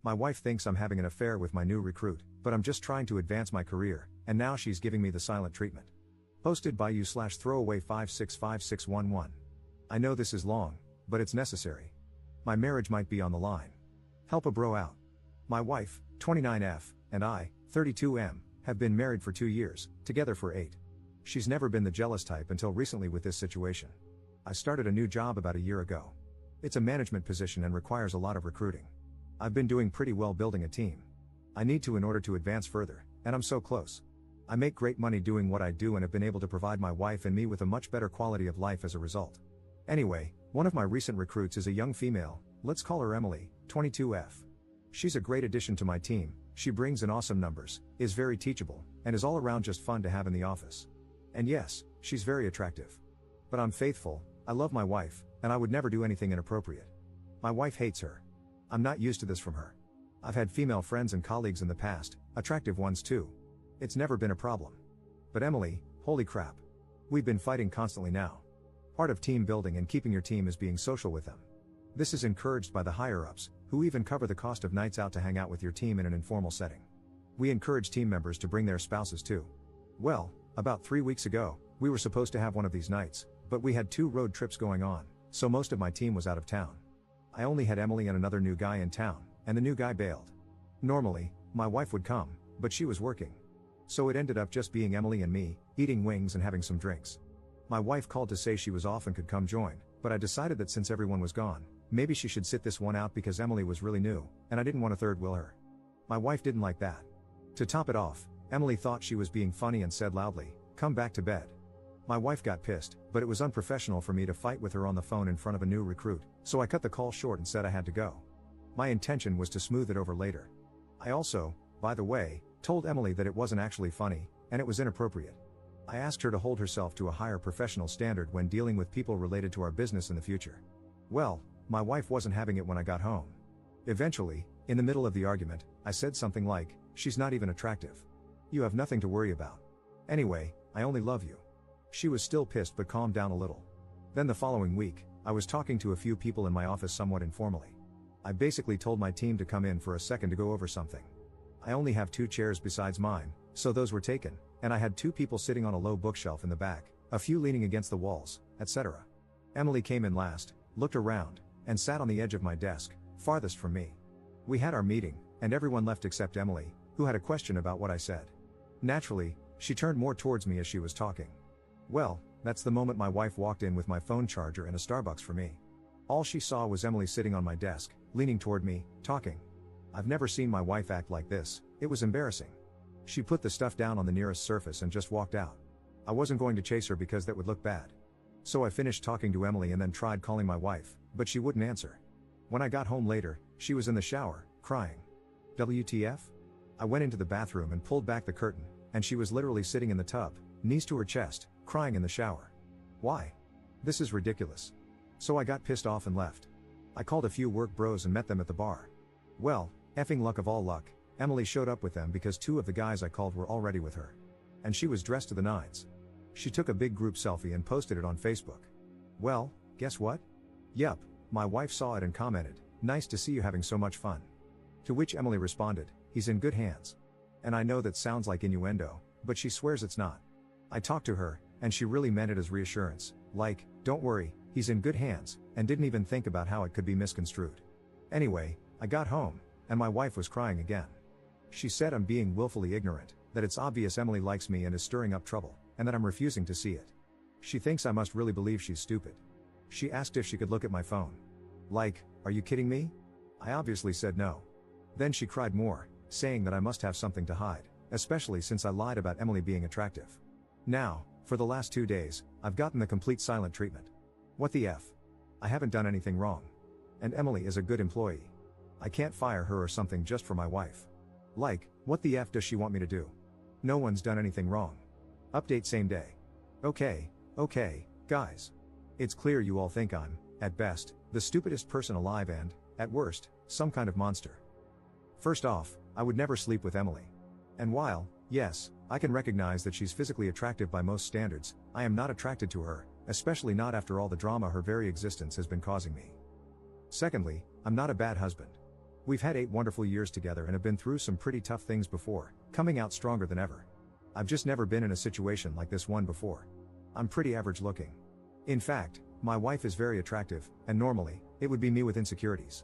My wife thinks I'm having an affair with my new recruit, but I'm just trying to advance my career, and now she's giving me the silent treatment. Posted by you/throwaway565611. I know this is long, but it's necessary. My marriage might be on the line. Help a bro out. My wife, 29F, and I, 32M, have been married for 2 years, together for 8. She's never been the jealous type until recently with this situation. I started a new job about a year ago. It's a management position and requires a lot of recruiting. I've been doing pretty well building a team. I need to in order to advance further, and I'm so close. I make great money doing what I do and have been able to provide my wife and me with a much better quality of life as a result. Anyway, one of my recent recruits is a young female, let's call her Emily, 22F. She's a great addition to my team, she brings in awesome numbers, is very teachable, and is all around just fun to have in the office. And yes, she's very attractive. But I'm faithful, I love my wife, and I would never do anything inappropriate. My wife hates her. I'm not used to this from her. I've had female friends and colleagues in the past, attractive ones too. It's never been a problem. But Emily, holy crap. We've been fighting constantly now. Part of team building and keeping your team is being social with them. This is encouraged by the higher-ups, who even cover the cost of nights out to hang out with your team in an informal setting. We encourage team members to bring their spouses too. Well, about 3 weeks ago, we were supposed to have one of these nights, but we had 2 road trips going on, so most of my team was out of town. I only had Emily and another new guy in town, and the new guy bailed. Normally, my wife would come, but she was working. So it ended up just being Emily and me, eating wings and having some drinks. My wife called to say she was off and could come join, but I decided that since everyone was gone, maybe she should sit this one out because Emily was really new, and I didn't want to third wheel her. My wife didn't like that. To top it off, Emily thought she was being funny and said loudly, "Come back to bed." My wife got pissed, but it was unprofessional for me to fight with her on the phone in front of a new recruit, so I cut the call short and said I had to go. My intention was to smooth it over later. I also, by the way, told Emily that it wasn't actually funny, and it was inappropriate. I asked her to hold herself to a higher professional standard when dealing with people related to our business in the future. Well, my wife wasn't having it when I got home. Eventually, in the middle of the argument, I said something like, "She's not even attractive. You have nothing to worry about. Anyway, I only love you." She was still pissed but calmed down a little. Then the following week, I was talking to a few people in my office somewhat informally. I basically told my team to come in for a second to go over something. I only have 2 chairs besides mine, so those were taken, and I had 2 people sitting on a low bookshelf in the back, a few leaning against the walls, etc. Emily came in last, looked around, and sat on the edge of my desk, farthest from me. We had our meeting, and everyone left except Emily, who had a question about what I said. Naturally, she turned more towards me as she was talking. Well, that's the moment my wife walked in with my phone charger and a Starbucks for me. All she saw was Emily sitting on my desk, leaning toward me, talking. I've never seen my wife act like this, it was embarrassing. She put the stuff down on the nearest surface and just walked out. I wasn't going to chase her because that would look bad. So I finished talking to Emily and then tried calling my wife, but she wouldn't answer. When I got home later, she was in the shower, crying. WTF? I went into the bathroom and pulled back the curtain, and she was literally sitting in the tub, knees to her chest, crying in the shower. Why? This is ridiculous. So I got pissed off and left. I called a few work bros and met them at the bar. Well, effing luck of all luck, Emily showed up with them because 2 of the guys I called were already with her. And she was dressed to the nines. She took a big group selfie and posted it on Facebook. Well, guess what? Yup, my wife saw it and commented, "Nice to see you having so much fun." To which Emily responded, "He's in good hands." And I know that sounds like innuendo, but she swears it's not. I talked to her, and she really meant it as reassurance, like, "Don't worry, he's in good hands," and didn't even think about how it could be misconstrued. Anyway, I got home, and my wife was crying again. She said I'm being willfully ignorant, that it's obvious Emily likes me and is stirring up trouble, and that I'm refusing to see it. She thinks I must really believe she's stupid. She asked if she could look at my phone. Like, are you kidding me? I obviously said no. Then she cried more, saying that I must have something to hide, especially since I lied about Emily being attractive. Now, for the last 2 days, I've gotten the complete silent treatment. What the F? I haven't done anything wrong. And Emily is a good employee. I can't fire her or something just for my wife. Like, what the F does she want me to do? No one's done anything wrong. Update same day. Okay, guys. It's clear you all think I'm, at best, the stupidest person alive and, at worst, some kind of monster. First off, I would never sleep with Emily. And while, yes, I can recognize that she's physically attractive by most standards, I am not attracted to her, especially not after all the drama her very existence has been causing me. Secondly, I'm not a bad husband. We've had 8 wonderful years together and have been through some pretty tough things before, coming out stronger than ever. I've just never been in a situation like this one before. I'm pretty average looking. In fact, my wife is very attractive, and normally, it would be me with insecurities.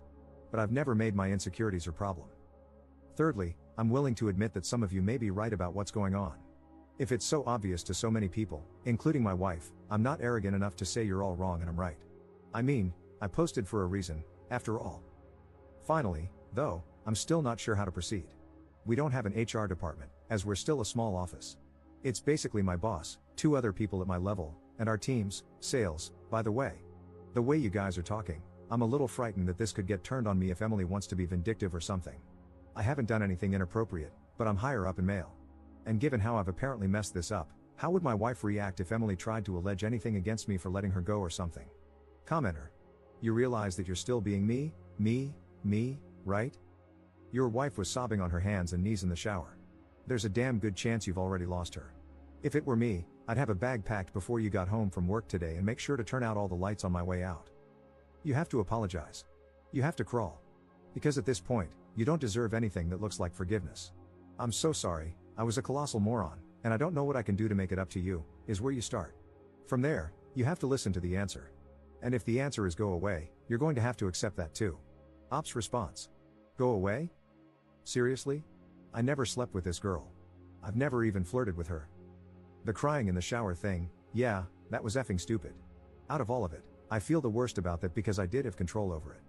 But I've never made my insecurities her problem. Thirdly, I'm willing to admit that some of you may be right about what's going on. If it's so obvious to so many people, including my wife, I'm not arrogant enough to say you're all wrong and I'm right. I mean, I posted for a reason, after all. Finally, though, I'm still not sure how to proceed. We don't have an HR department, as we're still a small office. It's basically my boss, 2 other people at my level, and our teams, sales, by the way. The way you guys are talking, I'm a little frightened that this could get turned on me if Emily wants to be vindictive or something. I haven't done anything inappropriate, but I'm higher up in mail. And given how I've apparently messed this up, how would my wife react if Emily tried to allege anything against me for letting her go or something? Commenter. You realize that you're still being me, right? Your wife was sobbing on her hands and knees in the shower. There's a damn good chance you've already lost her. If it were me, I'd have a bag packed before you got home from work today and make sure to turn out all the lights on my way out. You have to apologize. You have to crawl. Because at this point, you don't deserve anything that looks like forgiveness. I'm so sorry, I was a colossal moron, and I don't know what I can do to make it up to you, is where you start. From there, you have to listen to the answer. And if the answer is go away, you're going to have to accept that too. Ops response. Go away? Seriously? I never slept with this girl. I've never even flirted with her. The crying in the shower thing, yeah, that was effing stupid. Out of all of it, I feel the worst about that because I did have control over it.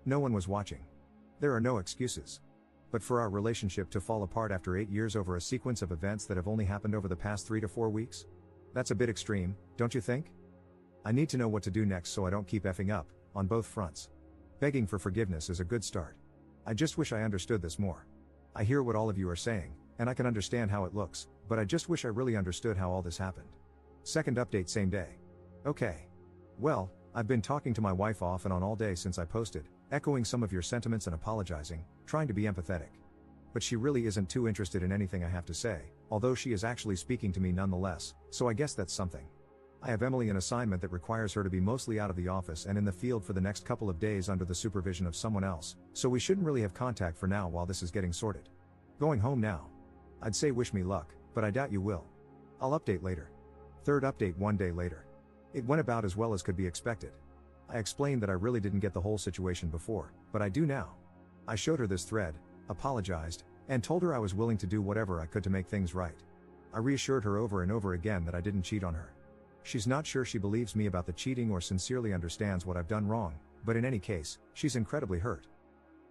No one was watching. There are no excuses. But for our relationship to fall apart after 8 years over a sequence of events that have only happened over the past 3 to 4 weeks? That's a bit extreme, don't you think? I need to know what to do next so I don't keep effing up, on both fronts. Begging for forgiveness is a good start. I just wish I understood this more. I hear what all of you are saying, and I can understand how it looks, but I just wish I really understood how all this happened. Second update same day. Okay. Well, I've been talking to my wife off and on all day since I posted, echoing some of your sentiments and apologizing, trying to be empathetic. But she really isn't too interested in anything I have to say, although she is actually speaking to me nonetheless, so I guess that's something. I have Emily an assignment that requires her to be mostly out of the office and in the field for the next couple of days under the supervision of someone else, so we shouldn't really have contact for now while this is getting sorted. Going home now. I'd say wish me luck, but I doubt you will. I'll update later. Third update 1 day later. It went about as well as could be expected. I explained that I really didn't get the whole situation before, but I do now. I showed her this thread, apologized, and told her I was willing to do whatever I could to make things right. I reassured her over and over again that I didn't cheat on her. She's not sure she believes me about the cheating or sincerely understands what I've done wrong, but in any case, she's incredibly hurt.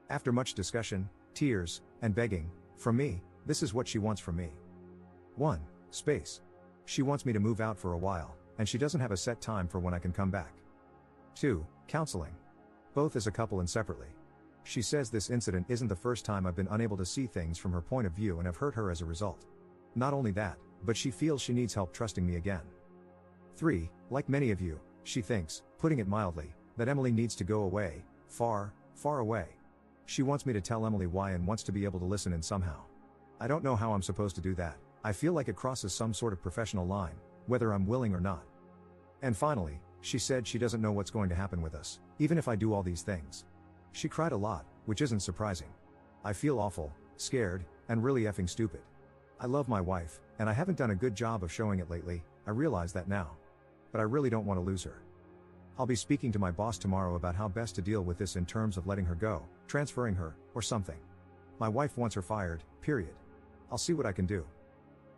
After much discussion, tears, and begging, from me, this is what she wants from me. 1. Space. She wants me to move out for a while, and she doesn't have a set time for when I can come back. 2. Counseling. Both as a couple and separately. She says this incident isn't the first time I've been unable to see things from her point of view and have hurt her as a result. Not only that, but she feels she needs help trusting me again. 3. Like many of you, she thinks, putting it mildly, that Emily needs to go away, far, far away. She wants me to tell Emily why and wants to be able to listen in somehow. I don't know how I'm supposed to do that. I feel like it crosses some sort of professional line, whether I'm willing or not. And finally, she said she doesn't know what's going to happen with us, even if I do all these things. She cried a lot, which isn't surprising. I feel awful, scared, and really effing stupid. I love my wife, and I haven't done a good job of showing it lately, I realize that now. But I really don't want to lose her. I'll be speaking to my boss tomorrow about how best to deal with this in terms of letting her go, transferring her, or something. My wife wants her fired, period. I'll see what I can do.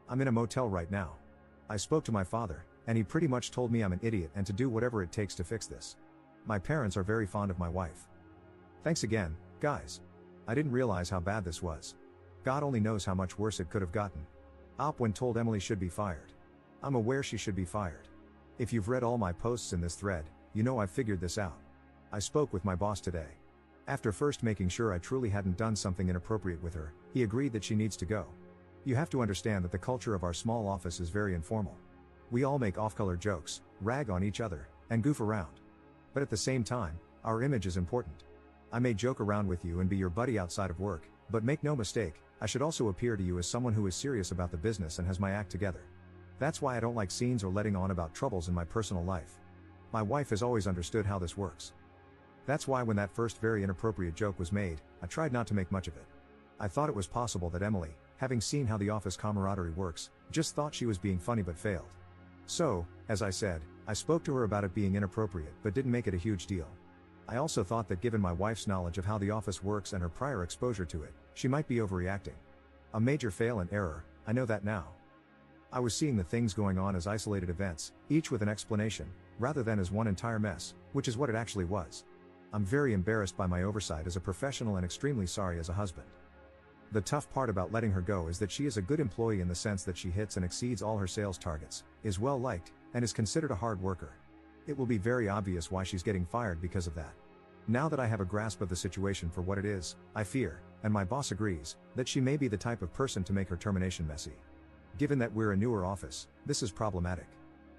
I'm in a motel right now. I spoke to my father, and he pretty much told me I'm an idiot and to do whatever it takes to fix this. My parents are very fond of my wife. Thanks again, guys. I didn't realize how bad this was. God only knows how much worse it could have gotten. Op when told Emily should be fired. I'm aware she should be fired. If you've read all my posts in this thread, you know I've figured this out. I spoke with my boss today. After first making sure I truly hadn't done something inappropriate with her, he agreed that she needs to go. You have to understand that the culture of our small office is very informal. We all make off-color jokes, rag on each other, and goof around. But at the same time, our image is important. I may joke around with you and be your buddy outside of work, but make no mistake, I should also appear to you as someone who is serious about the business and has my act together. That's why I don't like scenes or letting on about troubles in my personal life. My wife has always understood how this works. That's why when that first very inappropriate joke was made, I tried not to make much of it. I thought it was possible that Emily, having seen how the office camaraderie works, just thought she was being funny but failed. So, as I said, I spoke to her about it being inappropriate but didn't make it a huge deal. I also thought that given my wife's knowledge of how the office works and her prior exposure to it, she might be overreacting. A major fail and error, I know that now. I was seeing the things going on as isolated events, each with an explanation, rather than as one entire mess, which is what it actually was. I'm very embarrassed by my oversight as a professional and extremely sorry as a husband. The tough part about letting her go is that she is a good employee in the sense that she hits and exceeds all her sales targets, is well liked, and is considered a hard worker. It will be very obvious why she's getting fired because of that. Now that I have a grasp of the situation for what it is, I fear, and my boss agrees, that she may be the type of person to make her termination messy. Given that we're a newer office, this is problematic.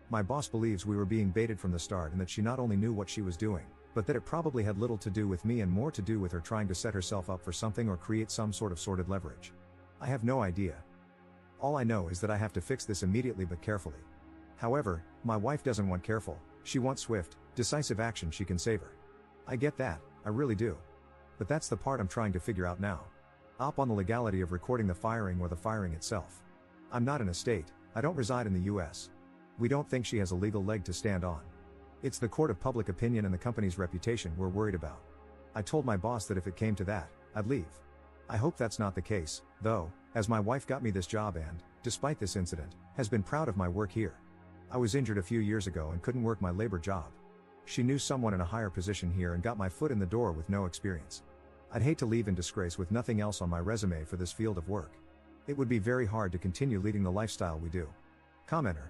My boss believes we were being baited from the start and that she not only knew what she was doing, but that it probably had little to do with me and more to do with her trying to set herself up for something or create some sort of sordid leverage. I have no idea. All I know is that I have to fix this immediately but carefully. However, my wife doesn't want careful, she wants swift, decisive action she can save her. I get that, I really do. But that's the part I'm trying to figure out now. Op on the legality of recording the firing or the firing itself. I'm not in a state, I don't reside in the US. We don't think she has a legal leg to stand on. It's the court of public opinion and the company's reputation we're worried about. I told my boss that if it came to that, I'd leave. I hope that's not the case, though, as my wife got me this job and, despite this incident, has been proud of my work here. I was injured a few years ago and couldn't work my labor job. She knew someone in a higher position here and got my foot in the door with no experience. I'd hate to leave in disgrace with nothing else on my resume for this field of work. It would be very hard to continue leading the lifestyle we do. Commenter.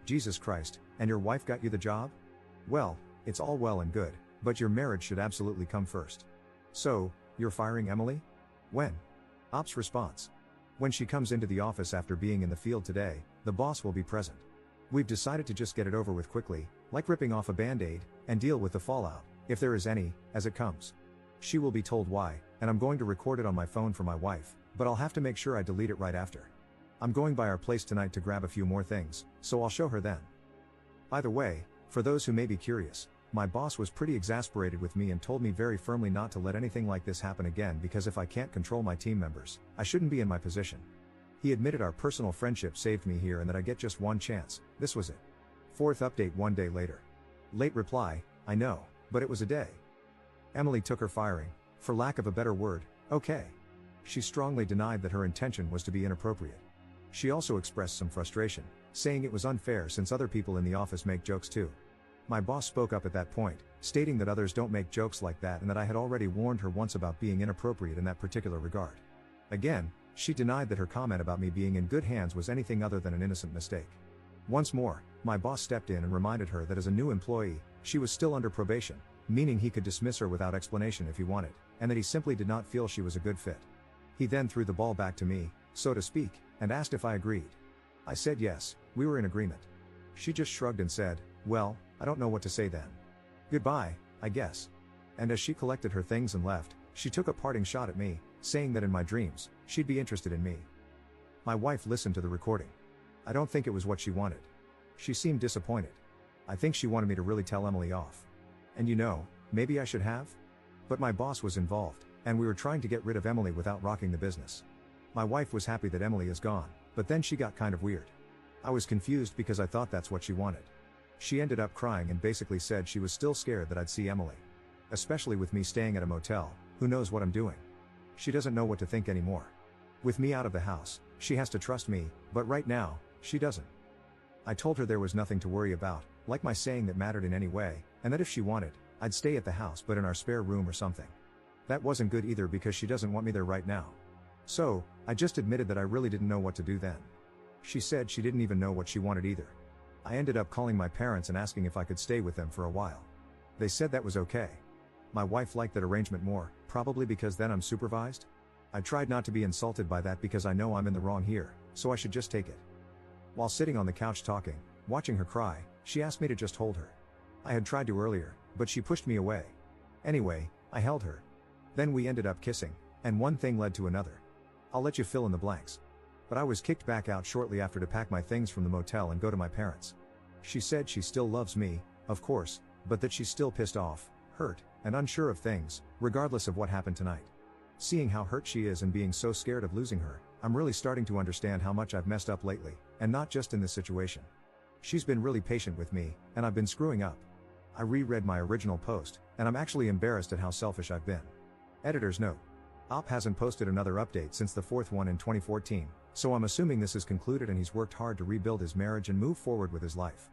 Jesus Christ, and your wife got you the job? Well, it's all well and good, but your marriage should absolutely come first. So, you're firing Emily? When? Op's response. When she comes into the office after being in the field today, the boss will be present. We've decided to just get it over with quickly, like ripping off a band-aid, and deal with the fallout, if there is any, as it comes. She will be told why, and I'm going to record it on my phone for my wife, but I'll have to make sure I delete it right after. I'm going by our place tonight to grab a few more things, so I'll show her then. By the way, for those who may be curious, my boss was pretty exasperated with me and told me very firmly not to let anything like this happen again because if I can't control my team members, I shouldn't be in my position. He admitted our personal friendship saved me here and that I get just one chance, this was it. Fourth update 1 day later. Late reply, I know, but it was a day. Emily took her firing, for lack of a better word, okay. She strongly denied that her intention was to be inappropriate. She also expressed some frustration, saying it was unfair since other people in the office make jokes too. My boss spoke up at that point, stating that others don't make jokes like that and that I had already warned her once about being inappropriate in that particular regard. Again, she denied that her comment about me being in good hands was anything other than an innocent mistake. Once more, my boss stepped in and reminded her that as a new employee, she was still under probation, meaning he could dismiss her without explanation if he wanted, and that he simply did not feel she was a good fit. He then threw the ball back to me, so to speak, and asked if I agreed. I said yes, we were in agreement. She just shrugged and said, well, I don't know what to say then. Goodbye, I guess. And as she collected her things and left, she took a parting shot at me, saying that in my dreams, she'd be interested in me. My wife listened to the recording. I don't think it was what she wanted. She seemed disappointed. I think she wanted me to really tell Emily off. And you know, maybe I should have? But my boss was involved, and we were trying to get rid of Emily without rocking the business. My wife was happy that Emily is gone, but then she got kind of weird. I was confused because I thought that's what she wanted. She ended up crying and basically said she was still scared that I'd see Emily. Especially with me staying at a motel, who knows what I'm doing? She doesn't know what to think anymore. With me out of the house, she has to trust me, but right now, she doesn't. I told her there was nothing to worry about, like my saying that mattered in any way, and that if she wanted, I'd stay at the house but in our spare room or something. That wasn't good either because she doesn't want me there right now. So, I just admitted that I really didn't know what to do then. She said she didn't even know what she wanted either. I ended up calling my parents and asking if I could stay with them for a while. They said that was okay. My wife liked that arrangement more, probably because then I'm supervised. I tried not to be insulted by that because I know I'm in the wrong here, so I should just take it. While sitting on the couch talking, watching her cry, she asked me to just hold her. I had tried to earlier, but she pushed me away. Anyway, I held her. Then we ended up kissing, and one thing led to another. I'll let you fill in the blanks. But I was kicked back out shortly after to pack my things from the motel and go to my parents. She said she still loves me, of course, but that she's still pissed off, hurt, and unsure of things, regardless of what happened tonight. Seeing how hurt she is and being so scared of losing her, I'm really starting to understand how much I've messed up lately, and not just in this situation. She's been really patient with me, and I've been screwing up. I reread my original post, and I'm actually embarrassed at how selfish I've been. Editor's note. Op hasn't posted another update since the fourth one in 2014, so I'm assuming this is concluded and he's worked hard to rebuild his marriage and move forward with his life.